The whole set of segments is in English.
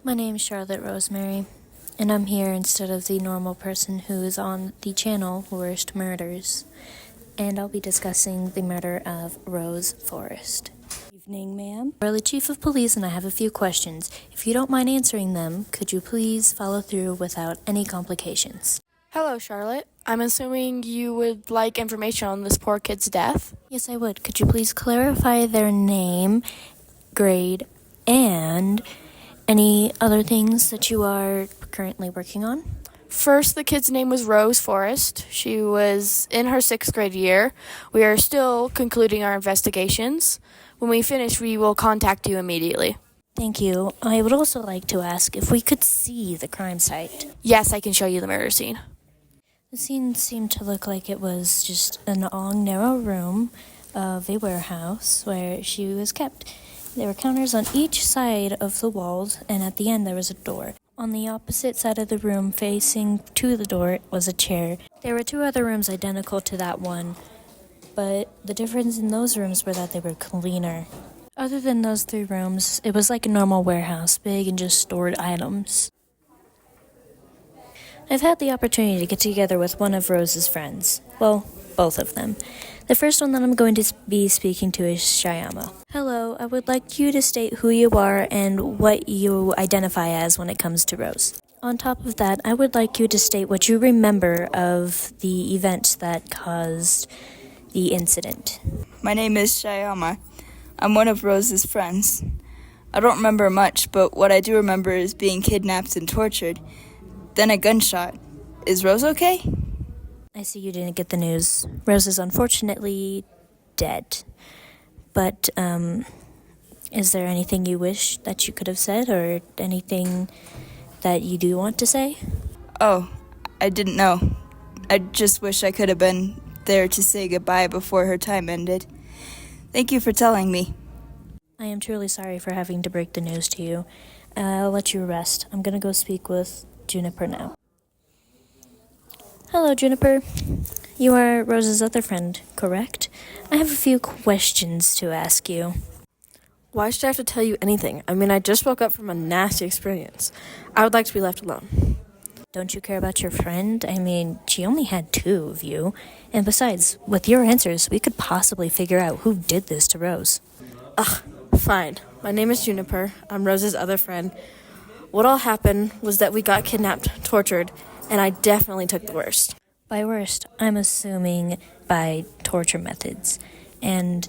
My name's Charlotte Rosemary, and I'm here instead of the normal person who is on the channel Worst Murders, and I'll be discussing the murder of Rose Forrest. Evening, ma'am. I'm the Chief of Police, and I have a few questions. If you don't mind answering them, could you please follow through without any complications? Hello, Charlotte. I'm assuming you would like information on this poor kid's death? Yes, I would. Could you please clarify their name, grade, and any other things that you are currently working on? First, the kid's name was Rose Forrest. She was in her 6th grade year. We are still concluding our investigations. When we finish, we will contact you immediately. Thank you. I would also like to ask if we could see the crime site. Yes, I can show you the murder scene. The scene seemed to look like it was just a long, narrow room of a warehouse where she was kept. There were counters on each side of the walls, and at the end there was a door. On the opposite side of the room, facing to the door, was a chair. There were 2 other rooms identical to that one, but the difference in those rooms were that they were cleaner. Other than those 3 rooms, it was like a normal warehouse, big and just stored items. I've had the opportunity to get together with one of Rose's friends. Well, both of them. The first one that I'm going to be speaking to is Shyama. Hello, I would like you to state who you are and what you identify as when it comes to Rose. On top of that, I would like you to state what you remember of the event that caused the incident. My name is Shyama. I'm one of Rose's friends. I don't remember much, but what I do remember is being kidnapped and tortured. Then a gunshot. Is Rose okay? I see you didn't get the news. Rose is unfortunately dead. But, is there anything you wish that you could have said, or anything that you do want to say? Oh, I didn't know. I just wish I could have been there to say goodbye before her time ended. Thank you for telling me. I am truly sorry for having to break the news to you. I'll let you rest. I'm gonna go speak with Juniper now. Hello, Juniper. You are Rose's other friend, correct? I have a few questions to ask you. Why should I have to tell you anything? I mean, I just woke up from a nasty experience. I would like to be left alone. Don't you care about your friend? I mean, she only had 2 of you. And besides, with your answers, we could possibly figure out who did this to Rose. Ugh, fine. My name is Juniper. I'm Rose's other friend. What all happened was that we got kidnapped, tortured, and I definitely took the worst. By worst, I'm assuming by torture methods. And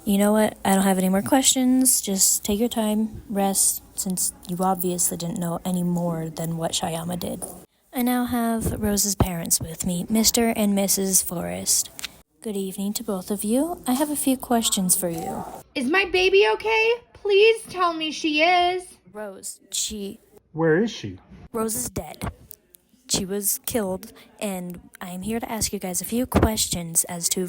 you know what? I don't have any more questions. Just take your time, rest, since you obviously didn't know any more than what Shyama did. I now have Rose's parents with me, Mr. and Mrs. Forrest. Good evening to both of you. I have a few questions for you. Is my baby okay? Please tell me she is. Rose, Where is she? Rose is dead. She was killed, and I'm here to ask you guys a few questions as to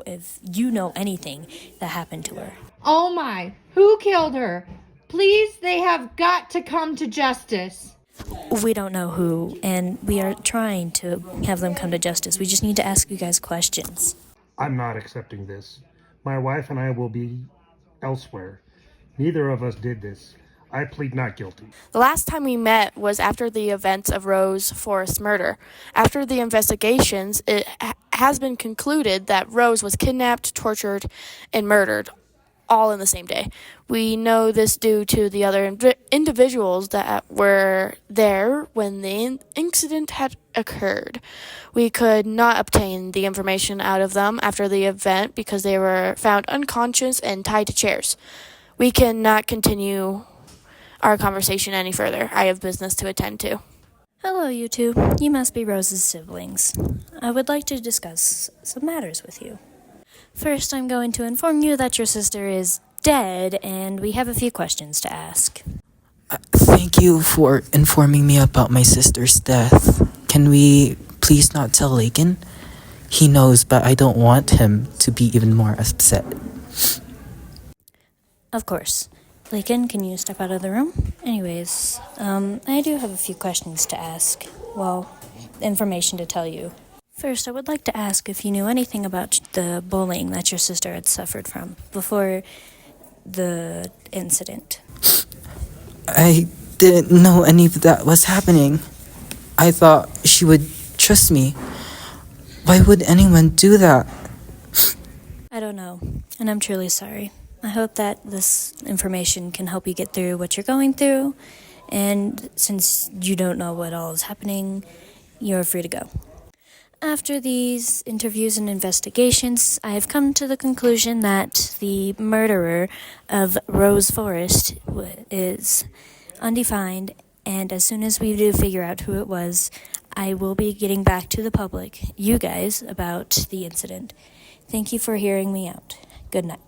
if you know anything that happened to her. Oh my, who killed her? Please, they have got to come to justice. We don't know who, and we are trying to have them come to justice. We just need to ask you guys questions. I'm not accepting this. My wife and I will be elsewhere. Neither of us did this. I plead not guilty. The last time we met was after the events of Rose Forrest murder. After the investigations, it has been concluded that Rose was kidnapped, tortured, and murdered, all in the same day. We know this due to the other individuals that were there when the incident had occurred. We could not obtain the information out of them after the event because they were found unconscious and tied to chairs. We cannot continue our conversation any further. I have business to attend to. Hello, you two. You must be Rose's siblings. I would like to discuss some matters with you. First, I'm going to inform you that your sister is dead, and we have a few questions to ask. Thank you for informing me about my sister's death. Can we please not tell Lakin? He knows, but I don't want him to be even more upset. Of course. Lakin, can you step out of the room? Anyways, I do have a few questions to ask. Well, information to tell you. First, I would like to ask if you knew anything about the bullying that your sister had suffered from before the incident. I didn't know any of that was happening. I thought she would trust me. Why would anyone do that? I don't know, and I'm truly sorry. I hope that this information can help you get through what you're going through, and since you don't know what all is happening, you're free to go. After these interviews and investigations, I have come to the conclusion that the murderer of Rose Forrest is undefined, and as soon as we do figure out who it was, I will be getting back to the public, you guys, about the incident. Thank you for hearing me out. Good night.